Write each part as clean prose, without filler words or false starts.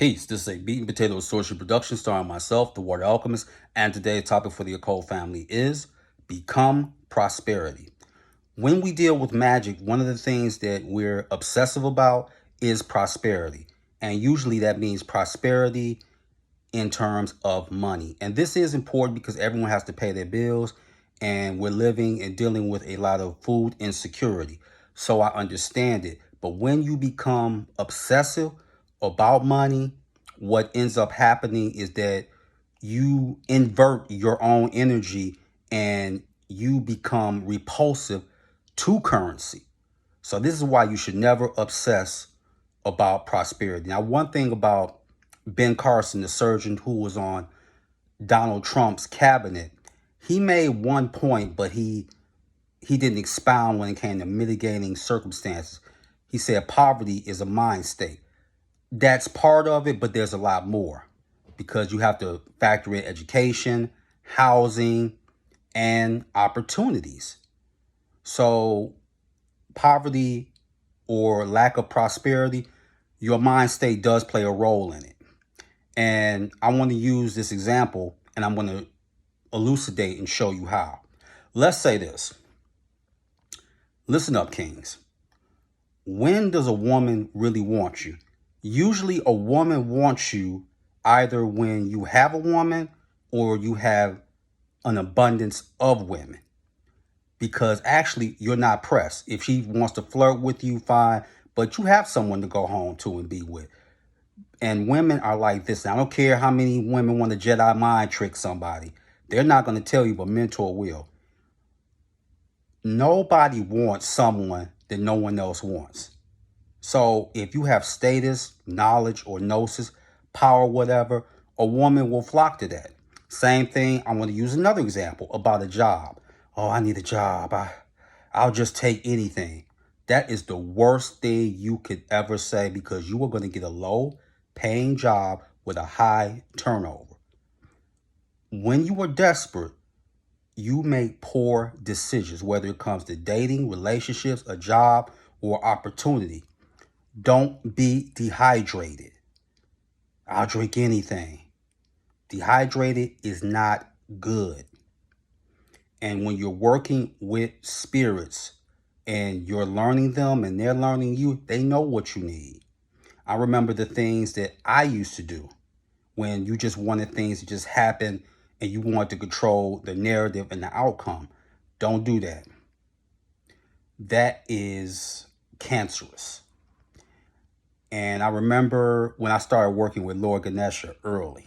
Peace. This is a Beat and Potato Social production starring myself, the Water Alchemist, and today's topic for the occult family is Become Prosperity. When we deal with magic, one of the things that we're obsessive about is prosperity. And usually that means prosperity in terms of money. And this is important because everyone has to pay their bills and we're living and dealing with a lot of food insecurity. So I understand it. But when you become obsessive about money, what ends up happening is that you invert your own energy and you become repulsive to currency. So this is why you should never obsess about prosperity. Now, one thing about Ben Carson, the surgeon who was on Donald Trump's cabinet, he made one point, but he didn't expound when it came to mitigating circumstances. He said poverty is a mind state. That's part of it, but there's a lot more because you have to factor in education, housing, and opportunities. So poverty or lack of prosperity, your mind state does play a role in it. And I want to use this example and I'm going to elucidate and show you how. Let's say this. Listen up, kings. When does a woman really want you? Usually a woman wants you either when you have a woman or you have an abundance of women. Because actually you're not pressed. If she wants to flirt with you, fine, but you have someone to go home to and be with. And women are like this. I don't care how many women want to Jedi mind trick somebody. They're not going to tell you, but mentor will. Nobody wants someone that no one else wants. So if you have status, knowledge, or gnosis, power, whatever, a woman will flock to that. Same thing, I want to use another example about a job. Oh, I need a job. I'll just take anything. That is the worst thing you could ever say because you are going to get a low paying job with a high turnover. When you are desperate, you make poor decisions, whether it comes to dating, relationships, a job, or opportunity. Don't be dehydrated. I'll drink anything. Dehydrated is not good. And when you're working with spirits and you're learning them and they're learning you, they know what you need. I remember the things that I used to do when you just wanted things to just happen and you want to control the narrative and the outcome. Don't do that. That is cancerous. And I remember when I started working with Lord Ganesha early.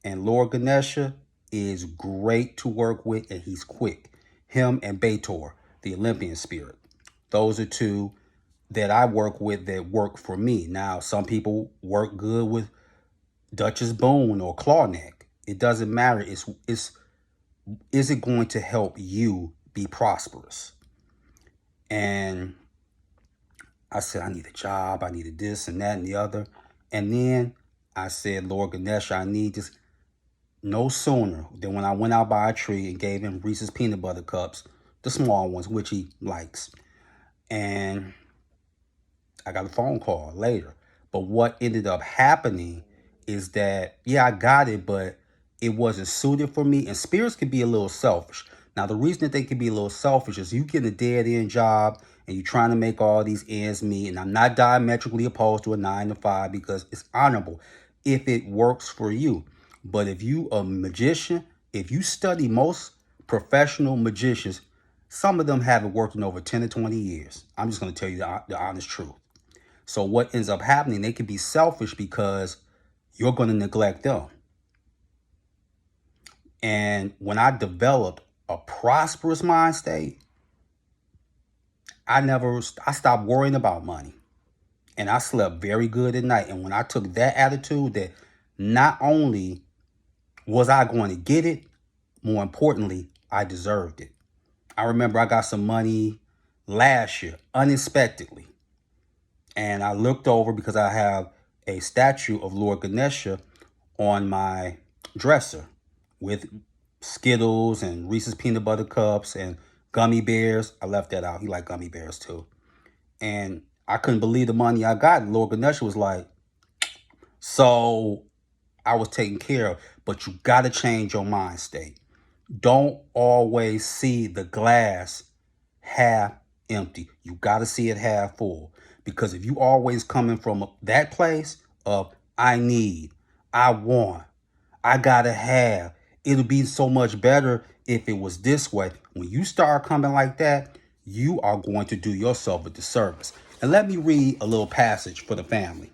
And Lord Ganesha is great to work with and he's quick. Him and Bator, the Olympian spirit. Those are two that I work with that work for me. Now, some people work good with Duchess Boone or Clawneck. It doesn't matter. Is it going to help you be prosperous? And I said, I need a job. I needed this and that and the other. And then I said, Lord Ganesha, I need this. No sooner than when I went out by a tree and gave him Reese's peanut butter cups, the small ones, which he likes. And I got a phone call later. But what ended up happening is that, yeah, I got it, but it wasn't suited for me. And spirits can be a little selfish. Now, the reason that they can be a little selfish is you get a dead-end job and you're trying to make all these ends meet. And I'm not diametrically opposed to a 9 to 5 because it's honorable if it works for you. But if you a magician, if you study most professional magicians, some of them haven't worked in over 10 to 20 years. I'm just going to tell you the honest truth. So what ends up happening, they can be selfish because you're going to neglect them. And when I developed a prosperous mind state, I stopped worrying about money. And I slept very good at night. And when I took that attitude that not only was I going to get it, more importantly, I deserved it. I remember I got some money last year, unexpectedly. And I looked over because I have a statue of Lord Ganesha on my dresser with Skittles and Reese's peanut butter cups and gummy bears. I left that out. He liked gummy bears too. And I couldn't believe the money I got. And Lord Ganesha was like, So I was taken care of. But you got to change your mind state. Don't always see the glass half empty. You got to see it half full. Because if you always coming from that place of I need, I want, I gotta have, it'll be so much better if it was this way. When you start coming like that, you are going to do yourself a disservice. And let me read a little passage for the family.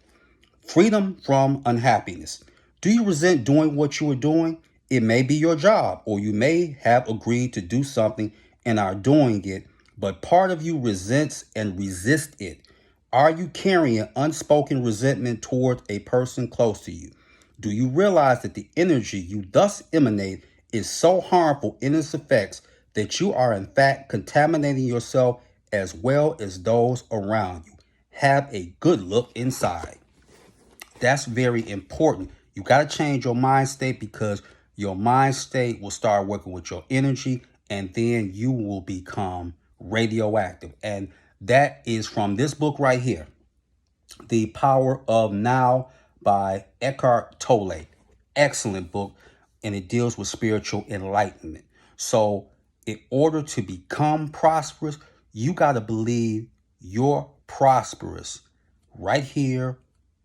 Freedom from unhappiness. Do you resent doing what you are doing? It may be your job, or you may have agreed to do something and are doing it, but part of you resents and resists it. Are you carrying unspoken resentment toward a person close to you? Do you realize that the energy you thus emanate is so harmful in its effects that you are in fact contaminating yourself as well as those around you? Have a good look inside. That's very important. You got to change your mind state because your mind state will start working with your energy and then you will become radioactive. And that is from this book right here, The Power of Now by Eckhart Tolle. Excellent book, and it deals with spiritual enlightenment. So, in order to become prosperous, you got to believe you're prosperous right here,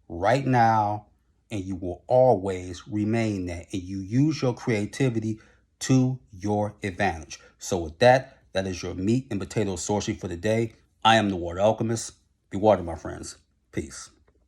right now, and you will always remain that. And you use your creativity to your advantage. So, with that, that is your meat and potato sorcery for the day. I am the Water Alchemist. Be water, my friends. Peace.